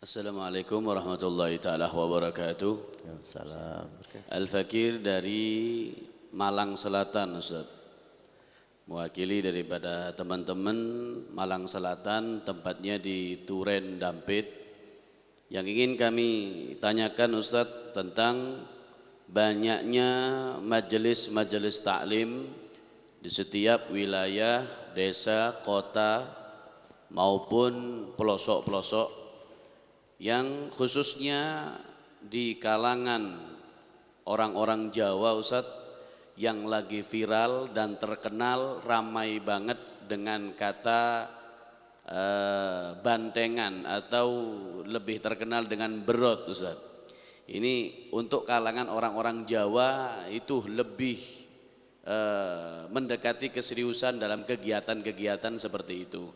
Assalamualaikum warahmatullahi ta'ala wabarakatuh. Salam. Al-Fakir dari Malang Selatan, Ustaz. Mewakili daripada teman-teman Malang Selatan, tempatnya di Turen Dampit. Yang ingin kami tanyakan Ustaz tentang banyaknya majelis-majelis taklim di setiap wilayah, desa, kota maupun pelosok-pelosok, yang khususnya di kalangan orang-orang Jawa Ustadz, yang lagi viral dan terkenal ramai banget dengan kata bantengan atau lebih terkenal dengan berot Ustadz. Ini untuk kalangan orang-orang Jawa itu lebih mendekati keseriusan dalam kegiatan-kegiatan seperti itu.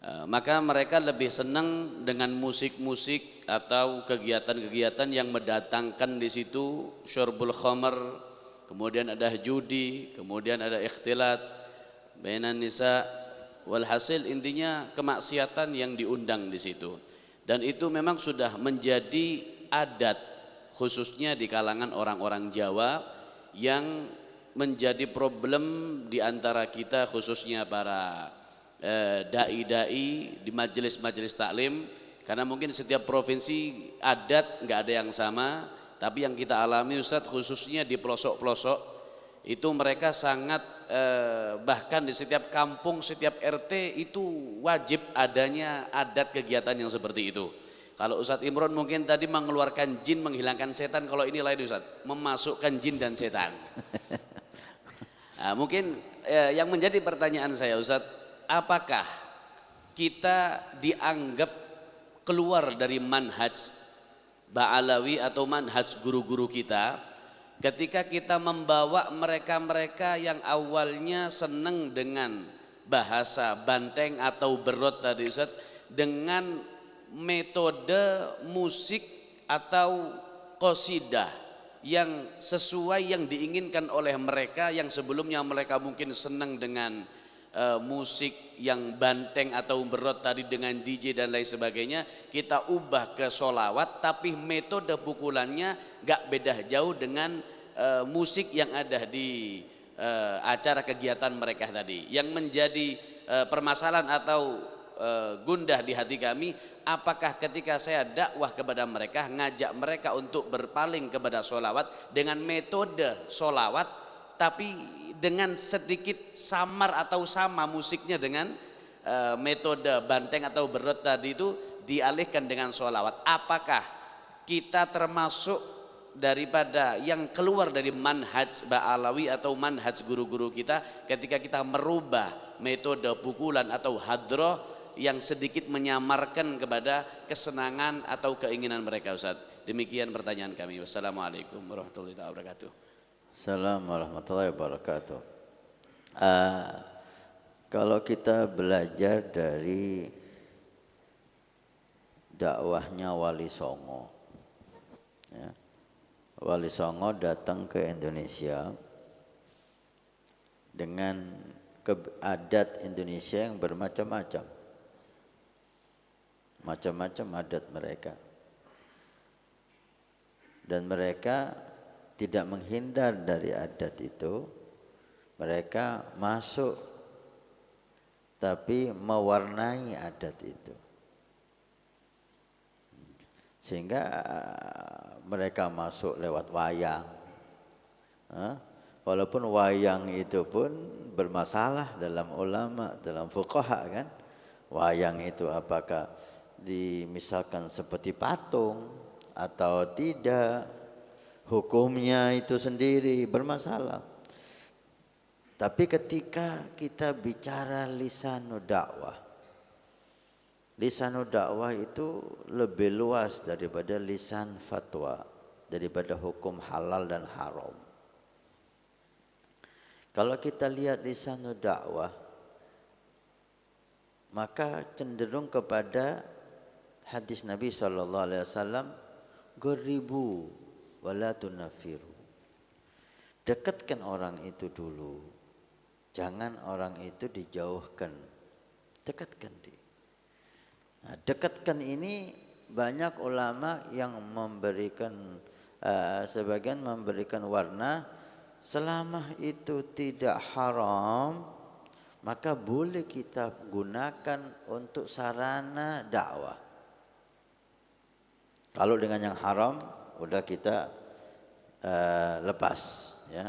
Maka mereka lebih senang dengan musik-musik atau kegiatan-kegiatan yang mendatangkan di situ syurbul khamar, kemudian ada judi, kemudian ada ikhtilat bainan nisa, walhasil intinya kemaksiatan yang diundang di situ. Dan itu memang sudah menjadi adat khususnya di kalangan orang-orang Jawa, yang menjadi problem di antara kita khususnya para dai-dai di majelis-majelis taklim, karena mungkin setiap provinsi adat nggak ada yang sama, tapi yang kita alami Ustadz khususnya di pelosok-pelosok itu mereka sangat bahkan di setiap kampung, setiap RT itu wajib adanya adat kegiatan yang seperti itu. Kalau Ustadz Imron mungkin tadi mengeluarkan jin, menghilangkan setan, kalau ini lain Ustadz, memasukkan jin dan setan. Nah, mungkin yang menjadi pertanyaan saya Ustadz, apakah kita dianggap keluar dari manhaj Ba'alawi atau manhaj guru-guru kita ketika kita membawa mereka-mereka yang awalnya senang dengan bahasa banteng atau berot tadi Ustaz, dengan metode musik atau qasidah yang sesuai yang diinginkan oleh mereka, yang sebelumnya mereka mungkin senang dengan musik yang banteng atau berot tadi dengan DJ dan lain sebagainya, kita ubah ke solawat, tapi metode pukulannya gak beda jauh dengan musik yang ada di acara kegiatan mereka tadi. Yang menjadi permasalahan atau gundah di hati kami, apakah ketika saya dakwah kepada mereka, ngajak mereka untuk berpaling kepada solawat dengan metode solawat, tapi dengan sedikit samar atau sama musiknya dengan metode banteng atau berot tadi itu dialihkan dengan sholawat, apakah kita termasuk daripada yang keluar dari manhaj Ba'alawi atau manhaj guru-guru kita ketika kita merubah metode pukulan atau hadroh yang sedikit menyamarkan kepada kesenangan atau keinginan mereka Ustaz? Demikian pertanyaan kami. Wassalamualaikum warahmatullahi wabarakatuh. Assalamualaikum warahmatullahi wabarakatuh. Kalau kita belajar dari dakwahnya Wali Songo, ya, Wali Songo datang ke Indonesia dengan adat Indonesia yang bermacam-macam, macam-macam adat mereka, dan mereka tidak menghindar dari adat itu. Mereka masuk tapi mewarnai adat itu, sehingga mereka masuk lewat wayang. Walaupun wayang itu pun bermasalah dalam ulama, dalam fuqaha kan. Wayang itu apakah misalkan seperti patung atau tidak, hukumnya itu sendiri bermasalah. Tapi ketika kita bicara lisanud dakwah itu lebih luas daripada lisan fatwa, daripada hukum halal dan haram. Kalau kita lihat lisanud dakwah, maka cenderung kepada hadis Nabi SAW, "Goribu wala tunafiru." Dekatkan orang itu dulu, jangan orang itu dijauhkan, dekatkan dia. Nah, dekatkan ini banyak ulama yang memberikan sebagian memberikan warna, selama itu tidak haram maka boleh kita gunakan untuk sarana dakwah. Kalau dengan yang haram udah kita lepas ya.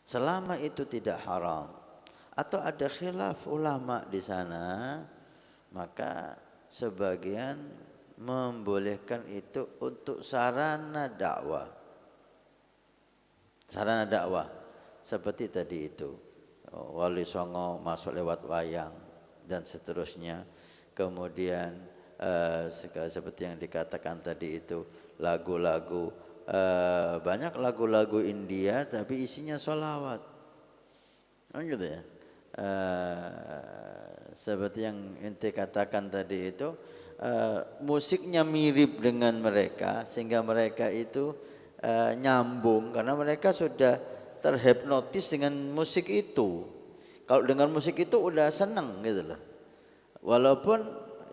Selama itu tidak haram atau ada khilaf ulama di sana, maka sebagian membolehkan itu untuk sarana dakwah. Sarana dakwah seperti tadi itu, Wali Songo masuk lewat wayang dan seterusnya. Kemudian seperti yang dikatakan tadi itu, lagu-lagu banyak lagu-lagu India tapi isinya sholawat, gitu ya. Seperti yang ente katakan tadi itu, musiknya mirip dengan mereka sehingga mereka itu nyambung karena mereka sudah terhipnotis dengan musik itu. Kalau dengan musik itu udah senang gitu loh, walaupun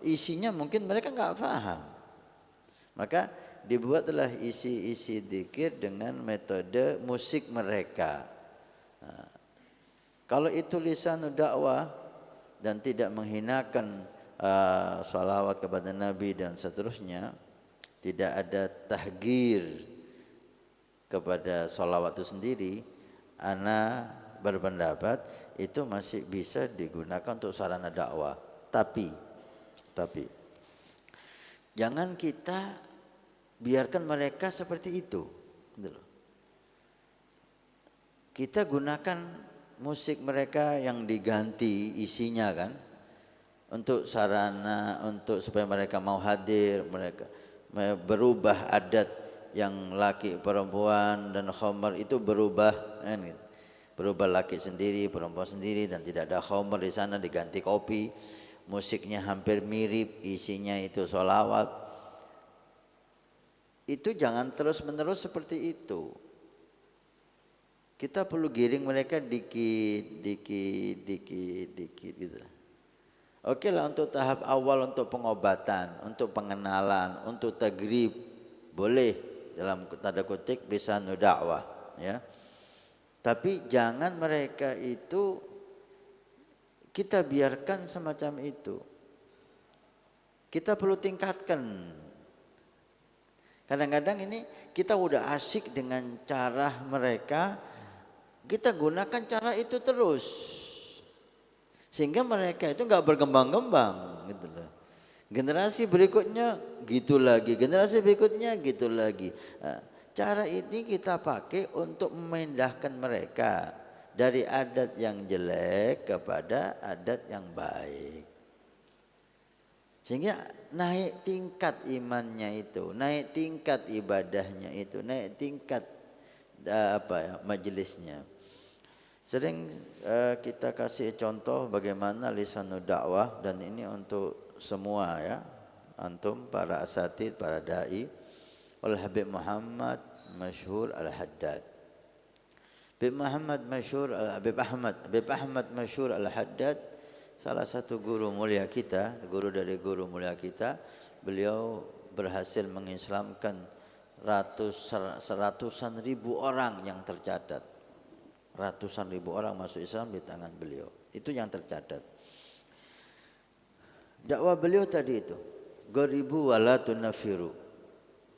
isinya mungkin mereka nggak paham. Maka dibuatlah isi-isi dzikir dengan metode musik mereka. Kalau itu lisan dakwah dan tidak menghinakan salawat kepada Nabi dan seterusnya, tidak ada tahgir kepada salawat itu sendiri, ana berpendapat itu masih bisa digunakan untuk sarana dakwah. Tapi jangan kita biarkan mereka seperti itu. Kita gunakan musik mereka yang diganti isinya kan, untuk sarana, untuk supaya mereka mau hadir, mereka berubah adat yang laki perempuan dan khamar itu berubah, berubah laki sendiri, perempuan sendiri, dan tidak ada khamar di sana, diganti kopi, musiknya hampir mirip, isinya itu sholawat. Itu jangan terus-menerus seperti itu. Kita perlu giring mereka dikit gitu. Oke lah, untuk tahap awal, untuk pengobatan, untuk pengenalan, untuk tagrib, boleh dalam tanda kutip lisan dakwah ya. Tapi jangan mereka itu kita biarkan semacam itu. Kita perlu tingkatkan. Kadang-kadang ini kita udah asik dengan cara mereka, kita gunakan cara itu terus, sehingga mereka itu nggak berkembang-kembang gitu loh. Generasi berikutnya gitu lagi, generasi berikutnya gitu lagi. Nah, cara ini kita pakai untuk memindahkan mereka dari adat yang jelek kepada adat yang baik, sehingga naik tingkat imannya itu, naik tingkat ibadahnya itu, naik tingkat majelisnya. Sering kita kasih contoh bagaimana lisan dakwah, dan ini untuk semua ya, antum para asatid, para dai. Oleh Habib Muhammad Masyhur Al-Haddad. Habib Ahmad Masyhur Al-Haddad, salah satu guru mulia kita, guru dari guru mulia kita. Beliau berhasil mengislamkan seratusan ribu orang yang tercatat. Ratusan ribu orang masuk Islam di tangan beliau. Itu yang tercatat. Dakwah beliau tadi itu, gharibu wala tunafiru,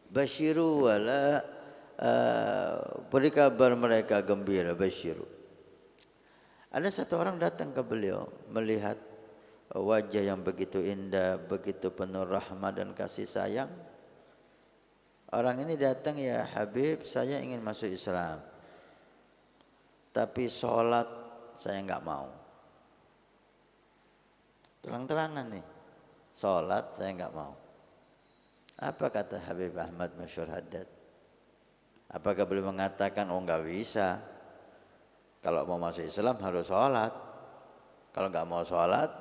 basyiru wala, beri kabar mereka gembira, basyiru. Ada satu orang datang ke beliau melihat wajah yang begitu indah, begitu penuh rahmat dan kasih sayang. Orang ini datang, ya Habib, saya ingin masuk Islam, tapi sholat saya enggak mau. Terang-terangan nih, sholat saya enggak mau. Apa kata Habib Ahmad Masyhur Haddad? Apakah beliau mengatakan, oh enggak bisa, kalau mau masuk Islam harus sholat, kalau enggak mau sholat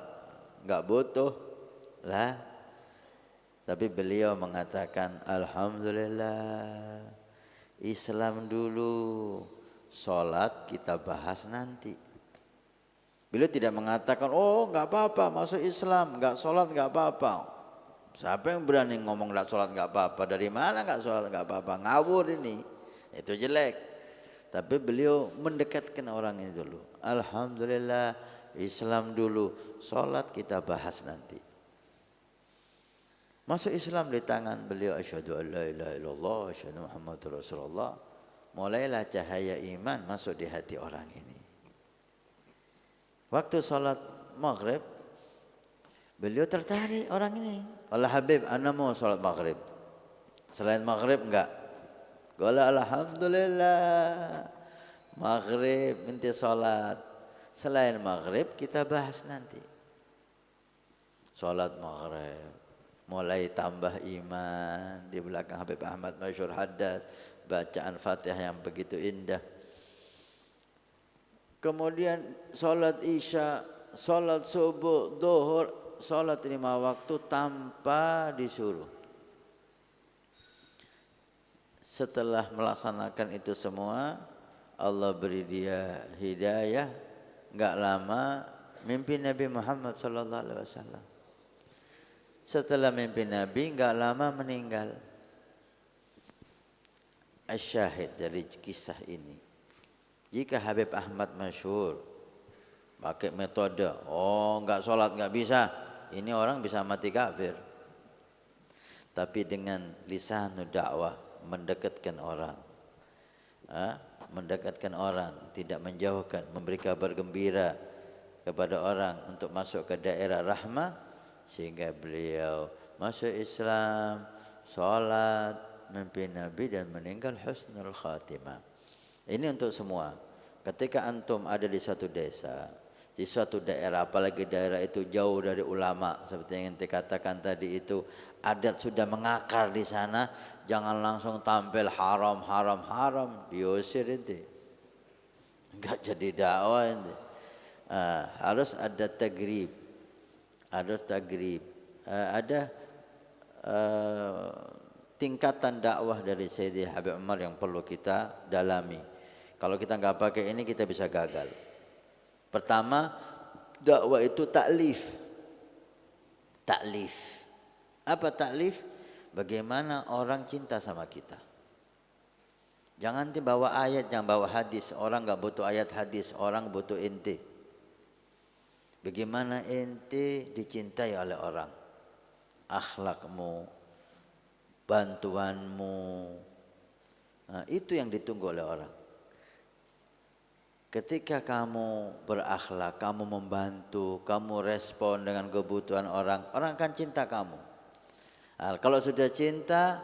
enggak butuh lah? Tapi beliau mengatakan, alhamdulillah, Islam dulu, sholat kita bahas nanti. Beliau tidak mengatakan, oh enggak apa-apa masuk Islam, enggak sholat enggak apa-apa. Siapa yang berani ngomong nggak sholat nggak apa-apa? Dari mana nggak sholat nggak apa-apa? Ngawur ini, itu jelek. Tapi beliau mendekatkan orang ini dulu. Alhamdulillah, Islam dulu, sholat kita bahas nanti. Masuk Islam di tangan beliau, asyhadu an la ilaha illallah, asyhadu Muhammadur Rasulullah. Mulailah cahaya iman masuk di hati orang ini. Waktu sholat maghrib, beliau tertarik orang ini. Allah Habib, ana mau sholat maghrib. Selain maghrib enggak? Qala alhamdulillah. Maghrib minta sholat. Selain maghrib kita bahas nanti. Sholat maghrib. Mulai tambah iman. Di belakang Habib Ahmad Masyhur Haddad. Bacaan Fatihah yang begitu indah. Kemudian sholat isya, sholat subuh, duhur, sholat 5 waktu tanpa disuruh. Setelah melaksanakan itu semua, Allah beri dia hidayah. Enggak lama mimpi Nabi Muhammad sallallahu alaihi wasallam. Setelah mimpi Nabi enggak lama meninggal. Asyahid dari kisah ini. Jika Habib Ahmad Masyhur pakai metode, enggak sholat enggak bisa, ini orang bisa mati kafir. Tapi dengan lisanul dakwah, mendekatkan orang, tidak menjauhkan, memberi kabar gembira kepada orang untuk masuk ke daerah rahmah, sehingga beliau masuk Islam, sholat, mimpi Nabi dan meninggal husnul khatimah. Ini untuk semua. Ketika antum ada di suatu desa, di suatu daerah, apalagi daerah itu jauh dari ulama, seperti yang ente katakan tadi itu, adat sudah mengakar di sana, jangan langsung tampil haram, diusir ente. Enggak jadi dakwah ente. Harus ada tagrib. Ada tingkatan dakwah dari Sayyidi Habib Umar yang perlu kita dalami. Kalau kita enggak pakai ini kita bisa gagal. Pertama, dakwah itu taklif. Apa taklif? Bagaimana orang cinta sama kita. Jangan bawa ayat, jangan bawa hadis. Orang enggak butuh ayat hadis, orang butuh ente. Bagaimana ente dicintai oleh orang? Akhlakmu, bantuanmu. Nah, itu yang ditunggu oleh orang. Ketika kamu berakhlak, kamu membantu, kamu respon dengan kebutuhan orang, orang akan cinta kamu. Nah, kalau sudah cinta,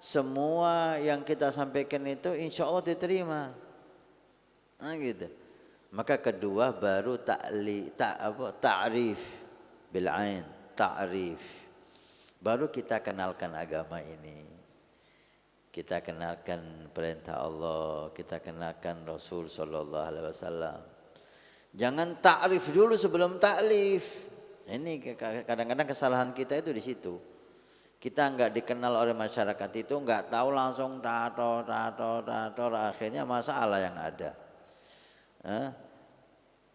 semua yang kita sampaikan itu insya Allah diterima. Nah, gitu. Maka kedua baru ta'rif bil ain, ta'rif. Baru kita kenalkan agama ini. Kita kenalkan perintah Allah, kita kenalkan Rasul sallallahu alaihi wasallam. Jangan ta'rif dulu sebelum ta'lif. Ini kadang-kadang kesalahan kita itu di situ. Kita enggak dikenal oleh masyarakat itu, enggak tahu langsung tato, akhirnya masalah yang ada.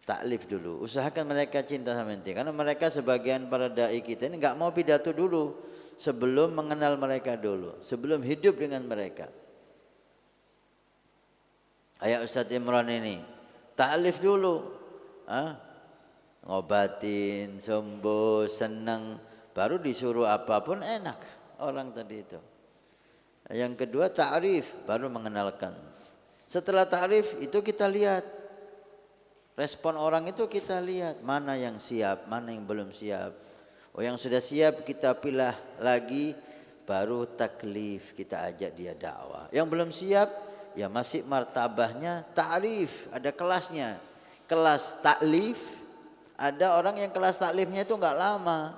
Taklif dulu, usahakan mereka cinta sama ente, karena mereka sebagian para dai kita ini enggak mau pidato dulu. Sebelum mengenal mereka dulu, sebelum hidup dengan mereka. Ayah Ustaz Imran ini ta'lif dulu, ngobatin, sembuh, senang, baru disuruh apapun enak orang tadi itu. Yang kedua ta'rif, baru mengenalkan. Setelah ta'rif itu kita lihat respon orang itu, kita lihat mana yang siap, mana yang belum siap. Yang sudah siap kita pilih lagi, baru taklif, kita ajak dia dakwah. Yang belum siap, ya masih martabahnya ta'rif, ada kelasnya. Kelas taklif, ada orang yang kelas taklifnya itu enggak lama.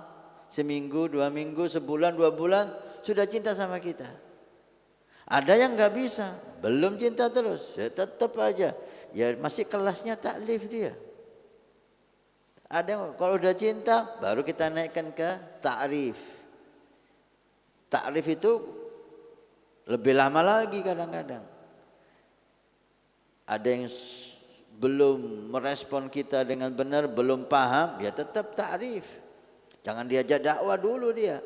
Seminggu, 2 minggu, sebulan, 2 bulan, sudah cinta sama kita. Ada yang enggak bisa, belum cinta terus, ya tetap aja. Ya masih kelasnya taklif dia. Ada yang kalau udah cinta baru kita naikkan ke ta'rif. Ta'rif itu lebih lama lagi kadang-kadang. Ada yang belum merespon kita dengan benar, belum paham, ya tetap ta'rif. Jangan diajak dakwah dulu dia.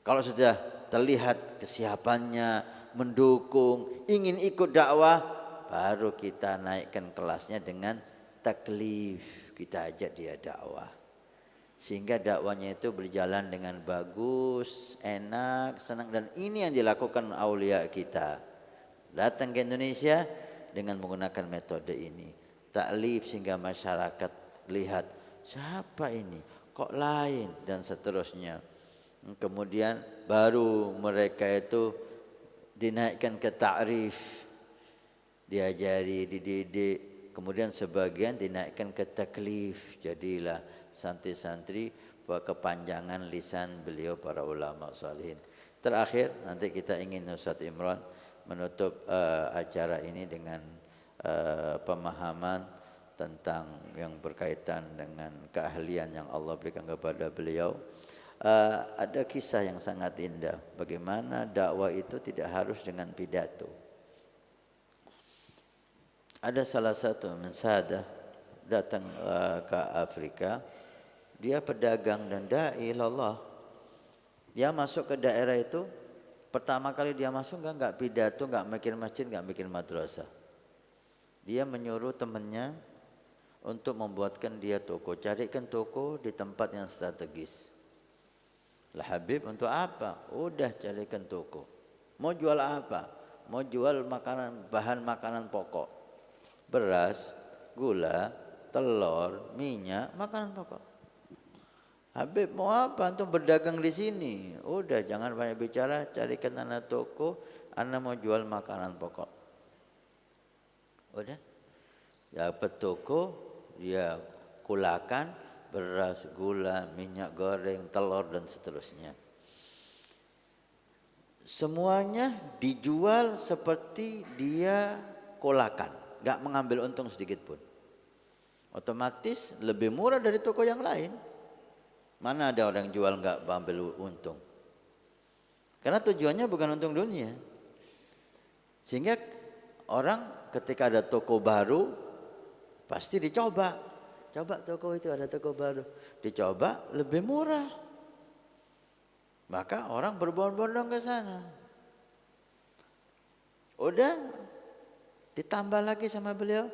Kalau sudah terlihat kesiapannya, mendukung, ingin ikut dakwah, baru kita naikkan kelasnya dengan taklif. Kita ajak dia dakwah. Sehingga dakwanya itu berjalan dengan bagus, enak, senang. Dan ini yang dilakukan aulia kita. Datang ke Indonesia dengan menggunakan metode ini. Taklif sehingga masyarakat lihat, siapa ini? Kok lain? Dan seterusnya. Kemudian baru mereka itu dinaikkan ke ta'rif, diajari, dididik. Kemudian sebagian dinaikkan ke taklif. Jadilah santri-santri kepanjangan lisan beliau para ulama salihin. Terakhir nanti kita ingin Ustaz Imran menutup acara ini dengan pemahaman tentang yang berkaitan dengan keahlian yang Allah berikan kepada beliau. Ada kisah yang sangat indah bagaimana dakwah itu tidak harus dengan pidato. Ada salah satu mensadah datang ke Afrika, dia pedagang dan dai ilallah. Dia masuk ke daerah itu, pertama kali dia masuk enggak pidato, enggak mikir masjid, enggak mikir madrasah. Dia menyuruh temannya untuk membuatkan dia toko, carikan toko di tempat yang strategis. Lah Habib untuk apa? Udah carikan toko. Mau jual apa? Mau jual makanan, bahan makanan pokok. Beras, gula, telur, minyak, makanan pokok. Habib mau apa? Antum berdagang di sini. Udah jangan banyak bicara, carikan anak toko, anak mau jual makanan pokok. Udah. Dapat toko, dia kulakan beras, gula, minyak goreng, telur dan seterusnya. Semuanya dijual seperti dia kolakan, enggak mengambil untung sedikit pun. Otomatis lebih murah dari toko yang lain. Mana ada orang jual enggak mengambil untung? Karena tujuannya bukan untung dunia. Sehingga orang ketika ada toko baru pasti dicoba. Coba toko itu, ada toko baru, dicoba lebih murah. Maka orang berbondong-bondong ke sana. Udah ditambah lagi sama beliau.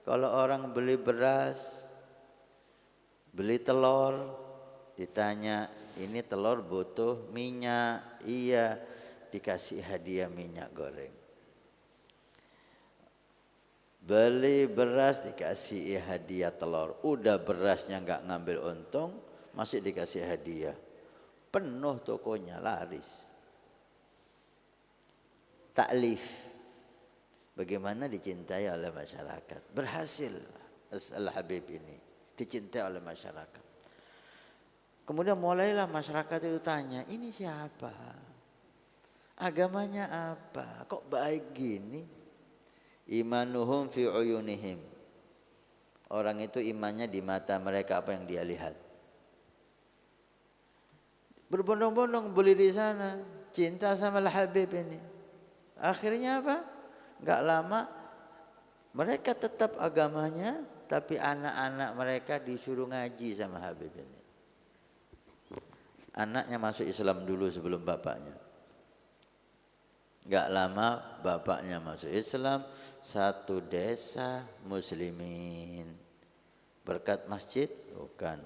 Kalau orang beli beras, beli telur, ditanya, ini telur butuh minyak? Iya, dikasih hadiah minyak goreng. Beli beras dikasih hadiah telur. Udah berasnya enggak ngambil untung, masih dikasih hadiah. Penuh tokonya, laris. Taklif. Bagaimana dicintai oleh masyarakat. Berhasil Al-Habib ini. Dicintai oleh masyarakat. Kemudian mulailah masyarakat itu tanya, ini siapa? Agamanya apa? Kok baik gini? Imanuhum fi uyunihim. Orang itu imannya di mata mereka, apa yang dia lihat. Berbondong-bondong beli di sana, cinta sama Al-Habib ini. Akhirnya apa? Enggak lama mereka tetap agamanya, tapi anak-anak mereka disuruh ngaji sama Habib ini. Anaknya masuk Islam dulu sebelum bapaknya. Enggak lama bapaknya masuk Islam, satu desa muslimin. Berkat masjid? Bukan.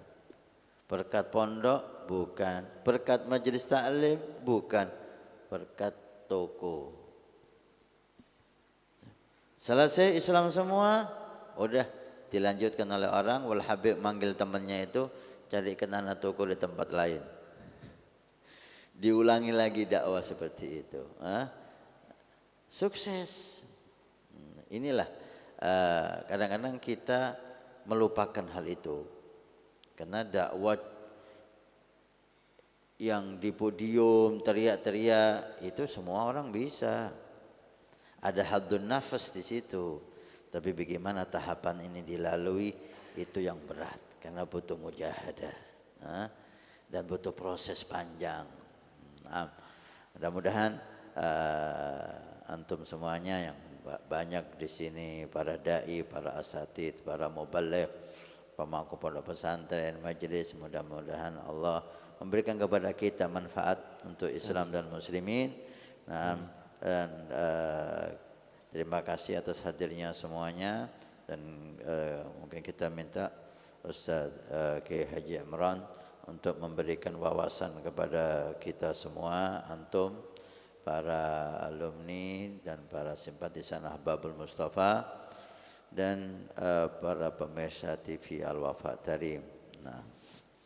Berkat pondok? Bukan. Berkat majelis taklim? Bukan. Berkat toko. Selesai Islam semua, udah dilanjutkan oleh orang. Wal Habib manggil temannya itu, carikan anak toko di tempat lain. Diulangi lagi dakwah seperti itu. Sukses. Inilah kadang-kadang kita melupakan hal itu. Karena dakwah yang di podium teriak-teriak itu semua orang bisa. Ada haddun nafas di situ. Tapi bagaimana tahapan ini dilalui itu yang berat. Karena butuh mujahadah. Dan butuh proses panjang. Mudah-mudahan antum semuanya yang banyak di sini, para dai, para asatid, para mubaligh, pemangku pondok pesantren, majelis, mudah-mudahan Allah memberikan kepada kita manfaat untuk Islam dan muslimin. Nah, dan terima kasih atas hadirnya semuanya, dan mungkin kita minta Ustaz Kiai Haji Imran untuk memberikan wawasan kepada kita semua, antum para alumni dan para simpatisan Ahbabul Mustafa dan para pemirsa TV Al Wafa Tarim. Nah,